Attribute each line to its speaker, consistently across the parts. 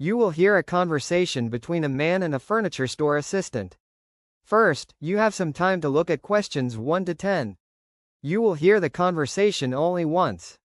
Speaker 1: You will hear a conversation between a man and a furniture store assistant. First, you have some time to look at questions 1 to 10. You will hear the conversation only once.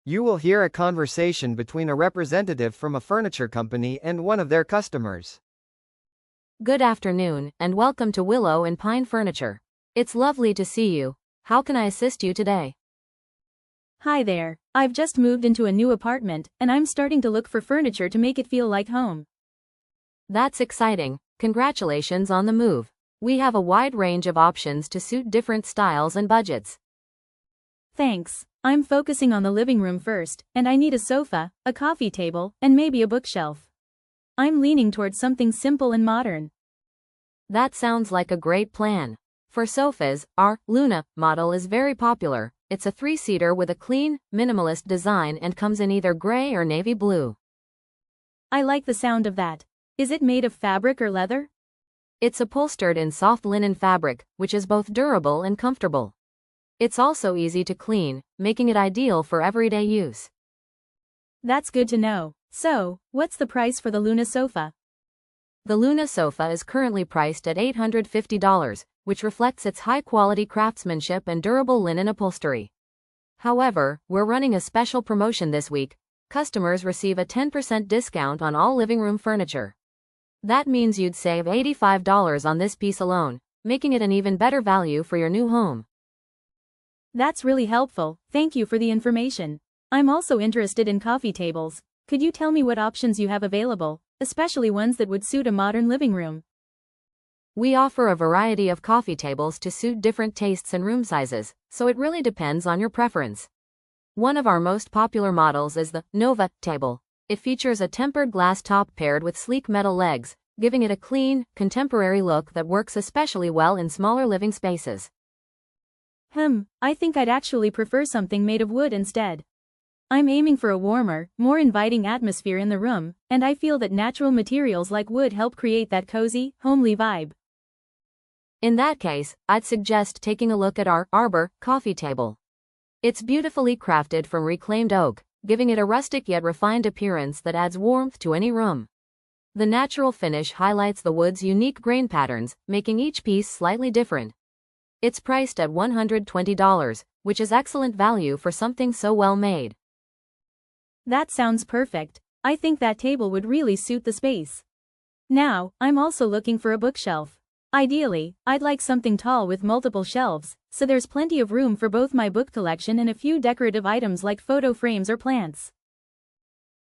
Speaker 1: You will hear a conversation between a representative from a furniture company and one of their customers.
Speaker 2: Good afternoon, and welcome to Willow and Pine Furniture. It's lovely to see you. How can I assist you today?
Speaker 3: Hi there. I've just moved into a new apartment, and I'm starting to look for furniture to make it feel like home.
Speaker 2: That's exciting. Congratulations on the move. We have a wide range of options to suit different styles and budgets.
Speaker 3: Thanks. I'm focusing on the living room first, and I need a sofa, a coffee table, and maybe a bookshelf. I'm leaning towards something simple and modern.
Speaker 2: That sounds like a great plan. For sofas, our Luna model is very popular. It's a 3-seater with a clean, minimalist design and comes in either gray or navy blue.
Speaker 3: I like the sound of that. Is it made of fabric or leather?
Speaker 2: It's upholstered in soft linen fabric, which is both durable and comfortable. It's also easy to clean, making it ideal for everyday use.
Speaker 3: That's good to know. So, what's the price for the Luna sofa?
Speaker 2: The Luna sofa is currently priced at $850, which reflects its high-quality craftsmanship and durable linen upholstery. However, we're running a special promotion this week. Customers receive a 10% discount on all living room furniture. That means you'd save $85 on this piece alone, making it an even better value for your new home.
Speaker 3: That's really helpful. Thank you for the information. I'm also interested in coffee tables. Could you tell me what options you have available, especially ones that would suit a modern living room?
Speaker 2: We offer a variety of coffee tables to suit different tastes and room sizes, so it really depends on your preference. One of our most popular models is the Nova table. It features a tempered glass top paired with sleek metal legs, giving it a clean, contemporary look that works especially well in smaller living spaces.
Speaker 3: I think I'd actually prefer something made of wood instead. I'm aiming for a warmer, more inviting atmosphere in the room, and I feel that natural materials like wood help create that cozy, homely vibe.
Speaker 2: In that case, I'd suggest taking a look at our Arbor coffee table. It's beautifully crafted from reclaimed oak, giving it a rustic yet refined appearance that adds warmth to any room. The natural finish highlights the wood's unique grain patterns, making each piece slightly different. It's priced at $120, which is excellent value for something so well made.
Speaker 3: That sounds perfect. I think that table would really suit the space. Now, I'm also looking for a bookshelf. Ideally, I'd like something tall with multiple shelves, so there's plenty of room for both my book collection and a few decorative items like photo frames or plants.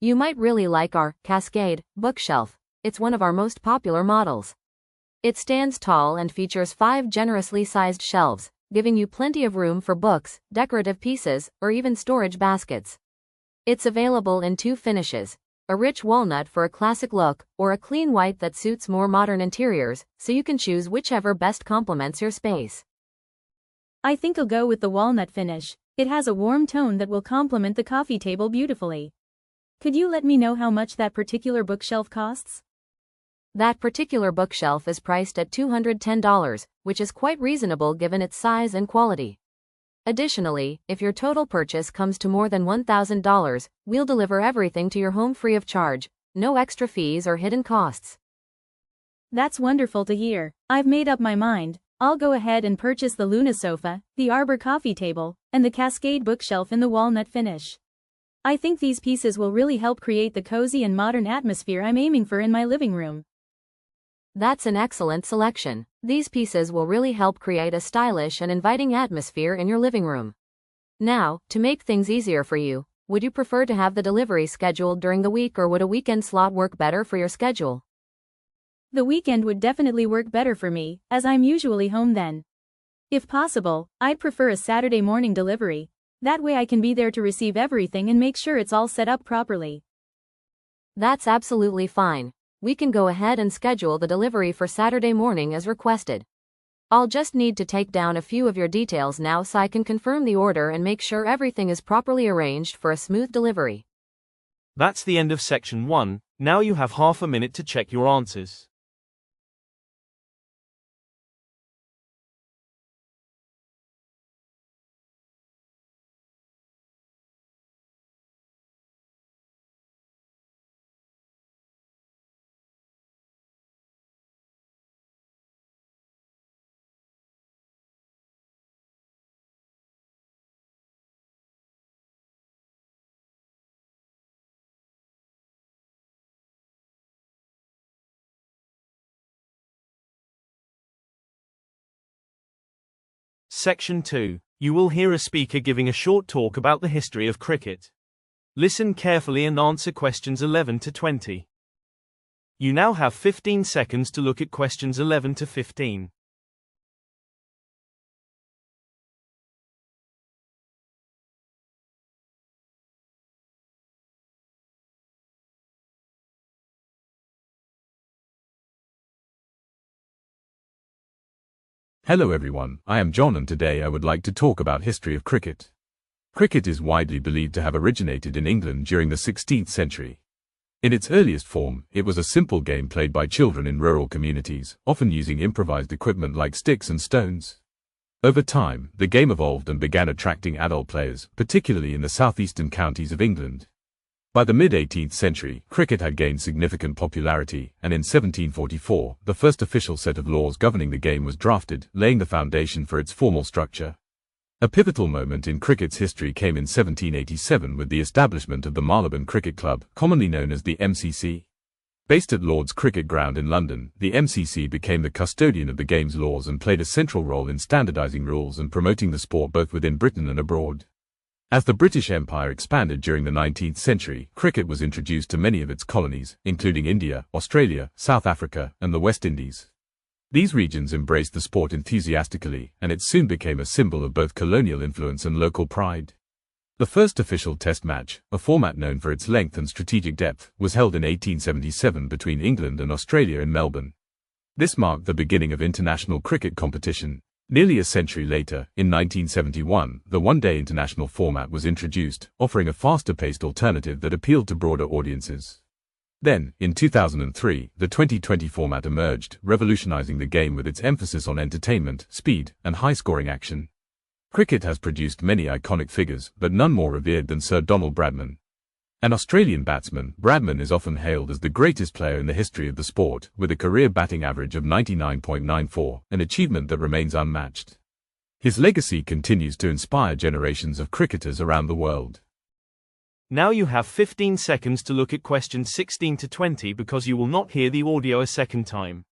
Speaker 2: You might really like our Cascade bookshelf. It's one of our most popular models. It stands tall and features 5 generously sized shelves, giving you plenty of room for books, decorative pieces, or even storage baskets. It's available in 2 finishes, a rich walnut for a classic look, or a clean white that suits more modern interiors, so you can choose whichever best complements your space.
Speaker 3: I think I'll go with the walnut finish. It has a warm tone that will complement the coffee table beautifully. Could you let me know how much that particular bookshelf costs?
Speaker 2: That particular bookshelf is priced at $210, which is quite reasonable given its size and quality. Additionally, if your total purchase comes to more than $1,000, we'll deliver everything to your home free of charge, no extra fees or hidden costs.
Speaker 3: That's wonderful to hear. I've made up my mind. I'll go ahead and purchase the Luna sofa, the Arbor coffee table, and the Cascade bookshelf in the walnut finish. I think these pieces will really help create the cozy and modern atmosphere I'm aiming for in my living room.
Speaker 2: That's an excellent selection. These pieces will really help create a stylish and inviting atmosphere in your living room. Now, to make things easier for you, would you prefer to have the delivery scheduled during the week, or would a weekend slot work better for your schedule?
Speaker 3: The weekend would definitely work better for me, as I'm usually home then. If possible, I'd prefer a Saturday morning delivery. That way I can be there to receive everything and make sure it's all set up properly.
Speaker 2: That's absolutely fine. We can go ahead and schedule the delivery for Saturday morning as requested. I'll just need to take down a few of your details now so I can confirm the order and make sure everything is properly arranged for a smooth delivery.
Speaker 4: That's the end of section 1. Now you have half a minute to check your answers. Section 2. You will hear a speaker giving a short talk about the history of cricket. Listen carefully and answer questions 11 to 20. You now have 15 seconds to look at questions 11 to 15.
Speaker 5: Hello everyone, I am John and today I would like to talk about history of cricket. Cricket is widely believed to have originated in England during the 16th century. In its earliest form, it was a simple game played by children in rural communities, often using improvised equipment like sticks and stones. Over time, the game evolved and began attracting adult players, particularly in the southeastern counties of England. By the mid-18th century, cricket had gained significant popularity, and in 1744, the first official set of laws governing the game was drafted, laying the foundation for its formal structure. A pivotal moment in cricket's history came in 1787 with the establishment of the Marylebone Cricket Club, commonly known as the MCC. Based at Lord's Cricket Ground in London, the MCC became the custodian of the game's laws and played a central role in standardizing rules and promoting the sport both within Britain and abroad. As the British Empire expanded during the 19th century, cricket was introduced to many of its colonies, including India, Australia, South Africa, and the West Indies. These regions embraced the sport enthusiastically, and it soon became a symbol of both colonial influence and local pride. The first official Test match, a format known for its length and strategic depth, was held in 1877 between England and Australia in Melbourne. This marked the beginning of international cricket competition. Nearly a century later, in 1971, the one-day international format was introduced, offering a faster-paced alternative that appealed to broader audiences. Then, in 2003, the 2020 format emerged, revolutionizing the game with its emphasis on entertainment, speed, and high-scoring action. Cricket has produced many iconic figures, but none more revered than Sir Donald Bradman. An Australian batsman, Bradman is often hailed as the greatest player in the history of the sport, with a career batting average of 99.94, an achievement that remains unmatched. His legacy continues to inspire generations of cricketers around the world.
Speaker 4: Now you have 15 seconds to look at questions 16 to 20 because you will not hear the audio a second time.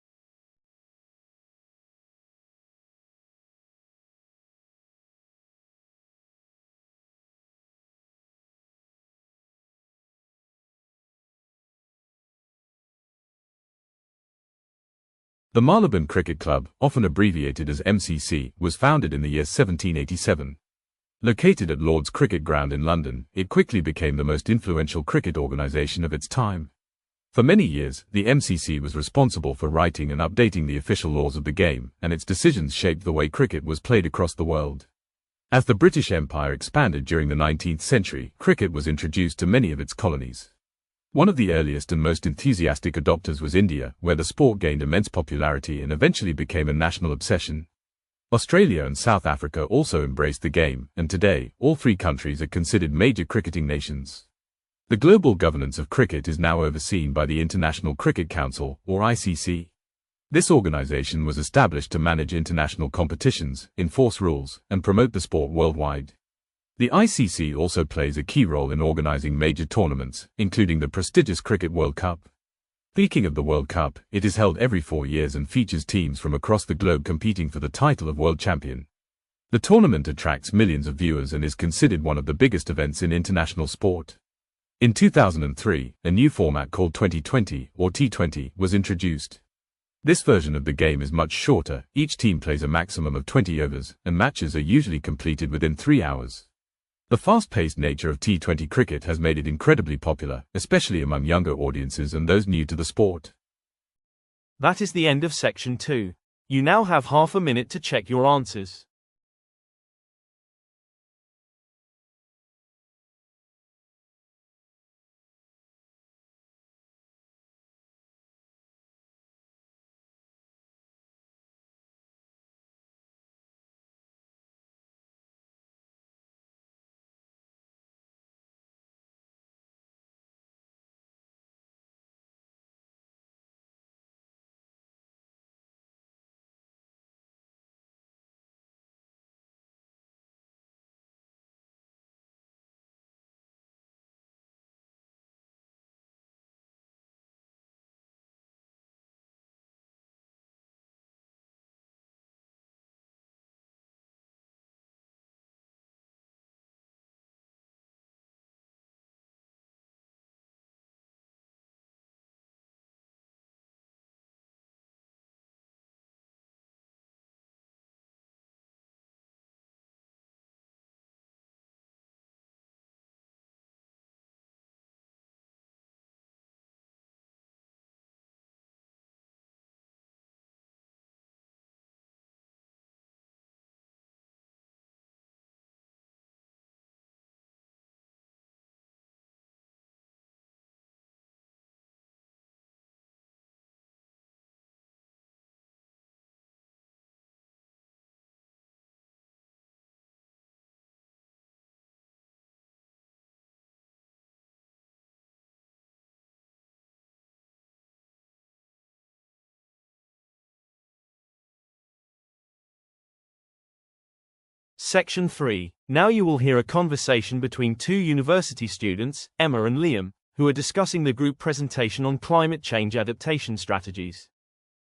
Speaker 5: The Marylebone Cricket Club, often abbreviated as MCC, was founded in the year 1787. Located at Lord's Cricket Ground in London, it quickly became the most influential cricket organisation of its time. For many years, the MCC was responsible for writing and updating the official laws of the game, and its decisions shaped the way cricket was played across the world. As the British Empire expanded during the 19th century, cricket was introduced to many of its colonies. One of the earliest and most enthusiastic adopters was India, where the sport gained immense popularity and eventually became a national obsession. Australia and South Africa also embraced the game, and today, all three countries are considered major cricketing nations. The global governance of cricket is now overseen by the International Cricket Council, or ICC. This organization was established to manage international competitions, enforce rules, and promote the sport worldwide. The ICC also plays a key role in organizing major tournaments, including the prestigious Cricket World Cup. Speaking of the World Cup, it is held every 4 years and features teams from across the globe competing for the title of world champion. The tournament attracts millions of viewers and is considered one of the biggest events in international sport. In 2003, a new format called 2020, or T20, was introduced. This version of the game is much shorter. Each team plays a maximum of 20 overs, and matches are usually completed within 3 hours. The fast-paced nature of T20 cricket has made it incredibly popular, especially among younger audiences and those new to the sport.
Speaker 4: That is the end of section 2. You now have half a minute to check your answers. Section 3. Now you will hear a conversation between two university students, Emma and Liam, who are discussing the group presentation on climate change adaptation strategies.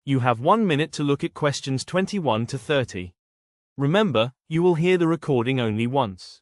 Speaker 4: You have 1 minute to look at questions 21 to 30. Remember, you will hear the recording only once.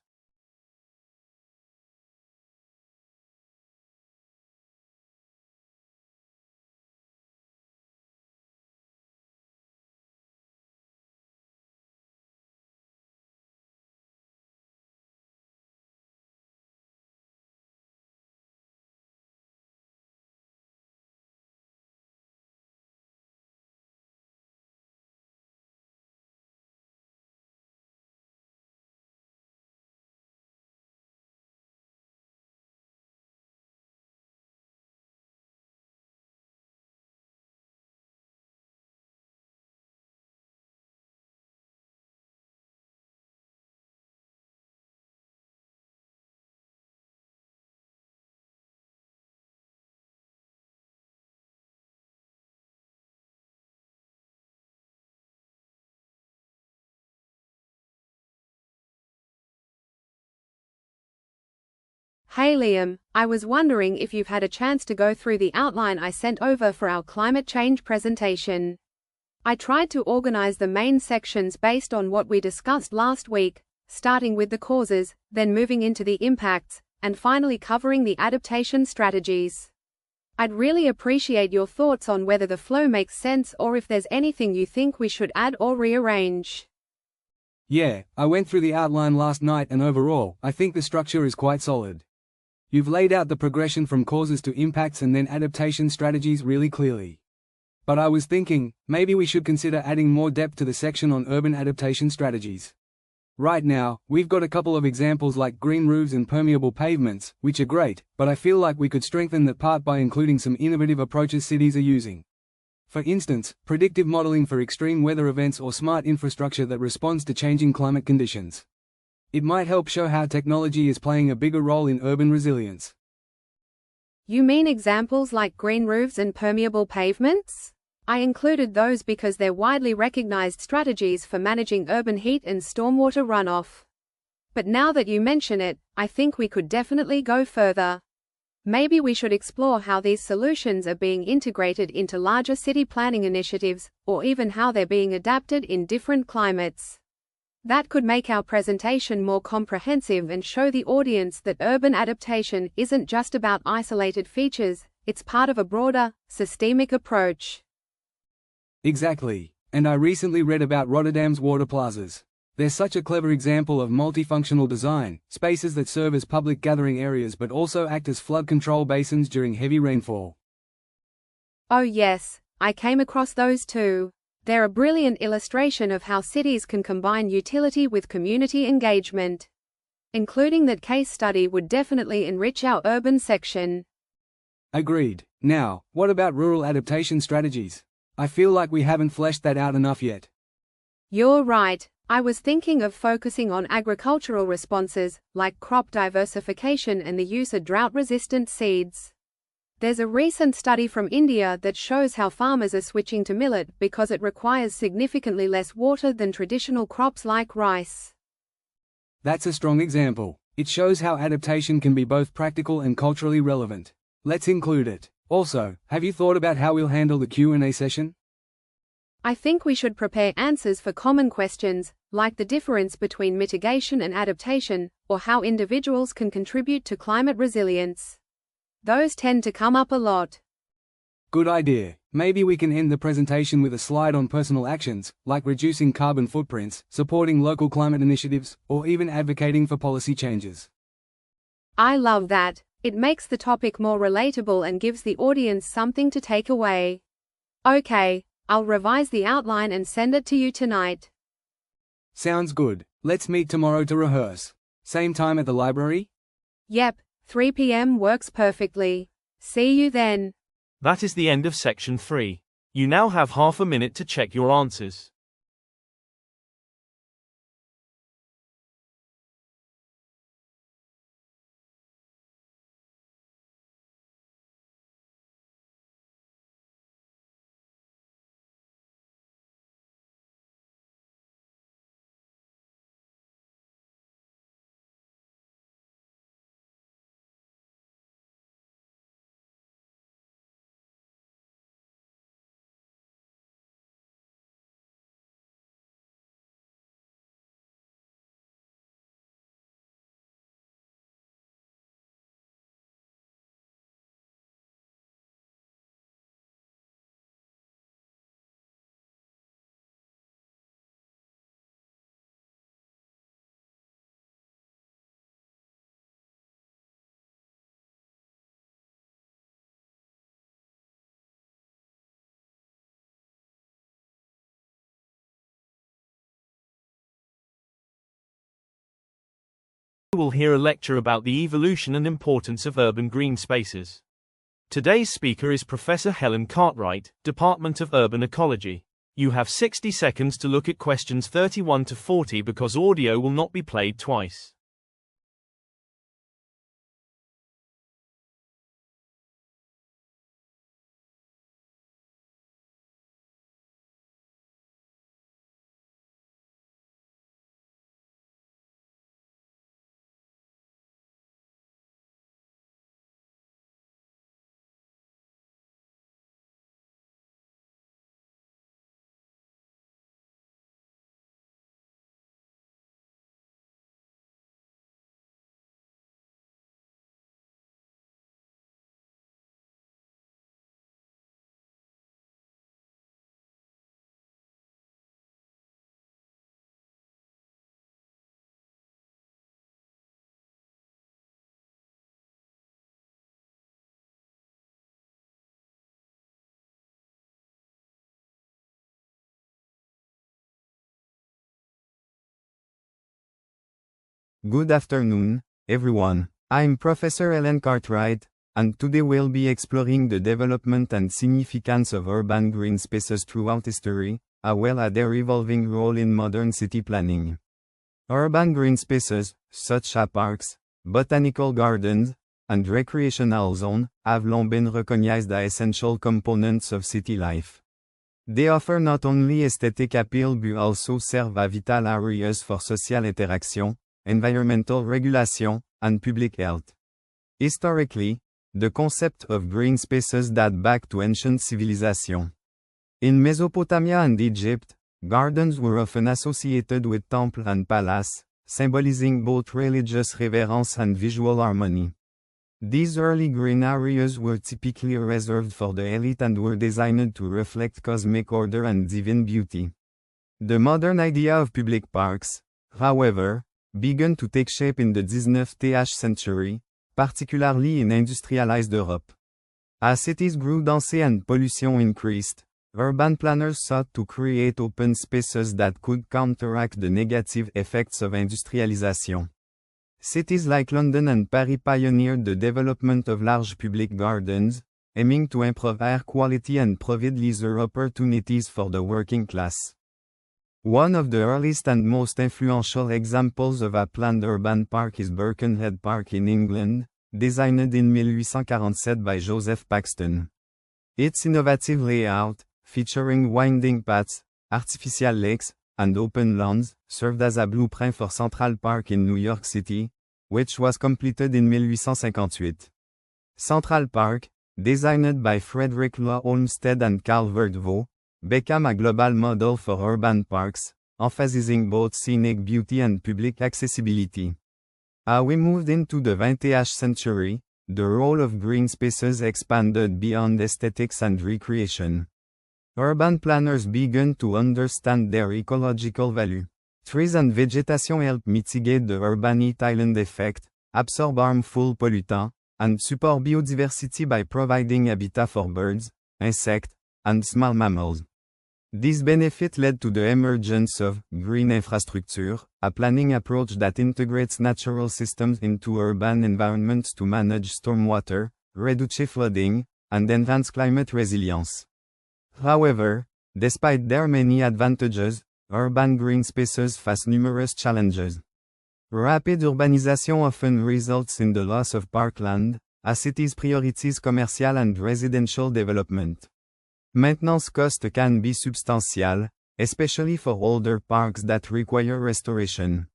Speaker 6: Hey Liam, I was wondering if you've had a chance to go through the outline I sent over for our climate change presentation. I tried to organize the main sections based on what we discussed last week, starting with the causes, then moving into the impacts, and finally covering the adaptation strategies. I'd really appreciate your thoughts on whether the flow makes sense or if there's anything you think we should add or rearrange.
Speaker 7: Yeah, I went through the outline last night and overall, I think the structure is quite solid. You've laid out the progression from causes to impacts and then adaptation strategies really clearly. But I was thinking, maybe we should consider adding more depth to the section on urban adaptation strategies. Right now, we've got a couple of examples like green roofs and permeable pavements, which are great, but I feel like we could strengthen that part by including some innovative approaches cities are using. For instance, predictive modeling for extreme weather events or smart infrastructure that responds to changing climate conditions. It might help show how technology is playing a bigger role in urban resilience.
Speaker 6: You mean examples like green roofs and permeable pavements? I included those because they're widely recognized strategies for managing urban heat and stormwater runoff. But now that you mention it, I think we could definitely go further. Maybe we should explore how these solutions are being integrated into larger city planning initiatives, or even how they're being adapted in different climates. That could make our presentation more comprehensive and show the audience that urban adaptation isn't just about isolated features, it's part of a broader, systemic approach.
Speaker 7: Exactly. And I recently read about Rotterdam's water plazas. They're such a clever example of multifunctional design, spaces that serve as public gathering areas but also act as flood control basins during heavy rainfall.
Speaker 6: Oh yes, I came across those too. They're a brilliant illustration of how cities can combine utility with community engagement. Including that case study would definitely enrich our urban section.
Speaker 7: Agreed. Now, what about rural adaptation strategies? I feel like we haven't fleshed that out enough yet.
Speaker 6: You're right. I was thinking of focusing on agricultural responses, like crop diversification and the use of drought-resistant seeds. There's a recent study from India that shows how farmers are switching to millet because it requires significantly less water than traditional crops like rice.
Speaker 7: That's a strong example. It shows how adaptation can be both practical and culturally relevant. Let's include it. Also, have you thought about how we'll handle the Q&A session?
Speaker 6: I think we should prepare answers for common questions, like the difference between mitigation and adaptation, or how individuals can contribute to climate resilience. Those tend to come up a lot.
Speaker 7: Good idea. Maybe we can end the presentation with a slide on personal actions, like reducing carbon footprints, supporting local climate initiatives, or even advocating for policy changes.
Speaker 6: I love that. It makes the topic more relatable and gives the audience something to take away. Okay, I'll revise the outline and send it to you tonight.
Speaker 7: Sounds good. Let's meet tomorrow to rehearse. Same time at the library?
Speaker 6: Yep, 3 p.m. works perfectly. See you then.
Speaker 4: That is the end of section 3. You now have half a minute to check your answers. You will hear a lecture about the evolution and importance of urban green spaces. Today's speaker is Professor Helen Cartwright, Department of Urban Ecology. You have 60 seconds to look at questions 31 to 40 because audio will not be played twice.
Speaker 8: Good afternoon, everyone. I'm Professor Helen Cartwright, and today we'll be exploring the development and significance of urban green spaces throughout history, as well as their evolving role in modern city planning. Urban green spaces, such as parks, botanical gardens, and recreational zones, have long been recognized as essential components of city life. They offer not only aesthetic appeal but also serve as vital areas for social interaction, environmental regulation, and public health. Historically, the concept of green spaces dates back to ancient civilization. In Mesopotamia and Egypt, gardens were often associated with temples and palaces, symbolizing both religious reverence and visual harmony. These early green areas were typically reserved for the elite and were designed to reflect cosmic order and divine beauty. The modern idea of public parks, however, began to take shape in the 19th century, particularly in industrialized Europe. As cities grew dense and pollution increased, urban planners sought to create open spaces that could counteract the negative effects of industrialization. Cities like London and Paris pioneered the development of large public gardens, aiming to improve air quality and provide leisure opportunities for the working class. One of the earliest and most influential examples of a planned urban park is Birkenhead Park in England, designed in 1847 by Joseph Paxton. Its innovative layout, featuring winding paths, artificial lakes, and open lawns, served as a blueprint for Central Park in New York City, which was completed in 1858. Central Park, designed by Frederick Law Olmsted and Carl Verdevaux, became a global model for urban parks, emphasizing both scenic beauty and public accessibility. As we moved into the 20th century, the role of green spaces expanded beyond aesthetics and recreation. Urban planners began to understand their ecological value. Trees and vegetation help mitigate the urban heat island effect, absorb harmful pollutants, and support biodiversity by providing habitat for birds, insects, and small mammals. This benefit led to the emergence of green infrastructure, a planning approach that integrates natural systems into urban environments to manage stormwater, reduce flooding, and enhance climate resilience. However, despite their many advantages, urban green spaces face numerous challenges. Rapid urbanization often results in the loss of parkland, as cities prioritize commercial and residential development. Maintenance costs can be substantial, especially for older parks that require restoration.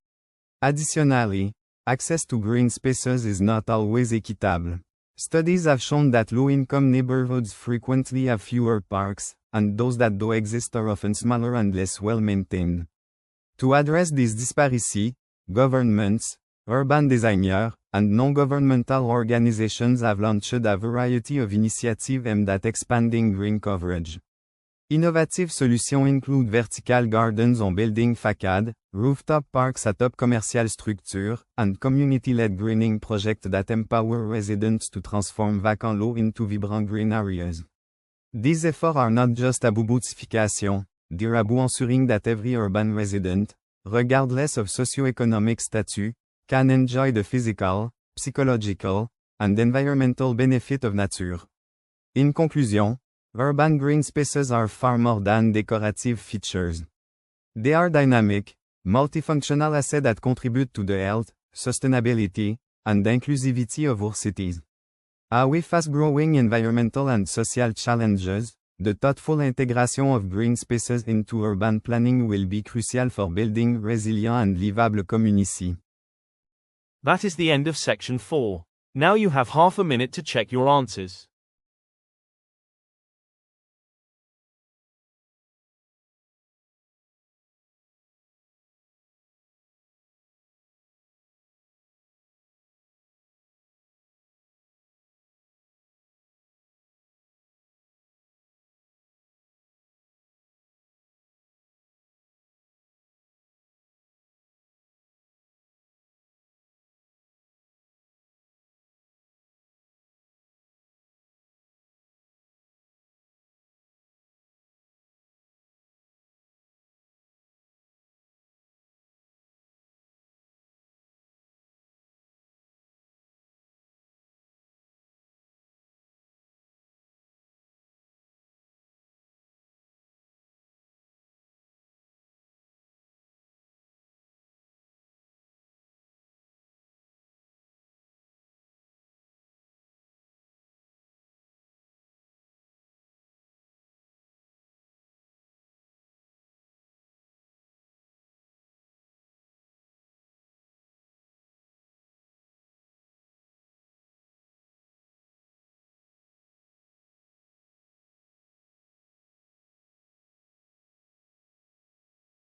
Speaker 8: Additionally, access to green spaces is not always equitable. Studies have shown that low-income neighborhoods frequently have fewer parks, and those that do exist are often smaller and less well-maintained. To address this disparity, governments, urban designers, and non-governmental organizations have launched a variety of initiatives aimed at expanding green coverage. Innovative solutions include vertical gardens on building facades, rooftop parks atop commercial structures, and community-led greening projects that empower residents to transform vacant lots into vibrant green areas. These efforts are not just about beautification, they're about ensuring that every urban resident, regardless of socioeconomic status, can enjoy the physical, psychological, and environmental benefit of nature. In conclusion, urban green spaces are far more than decorative features. They are dynamic, multifunctional assets that contribute to the health, sustainability, and inclusivity of our cities. As we fast-growing environmental and social challenges, the thoughtful integration of green spaces into urban planning will be crucial for building resilient and livable communities.
Speaker 4: That is the end of section 4. Now you have half a minute to check your answers.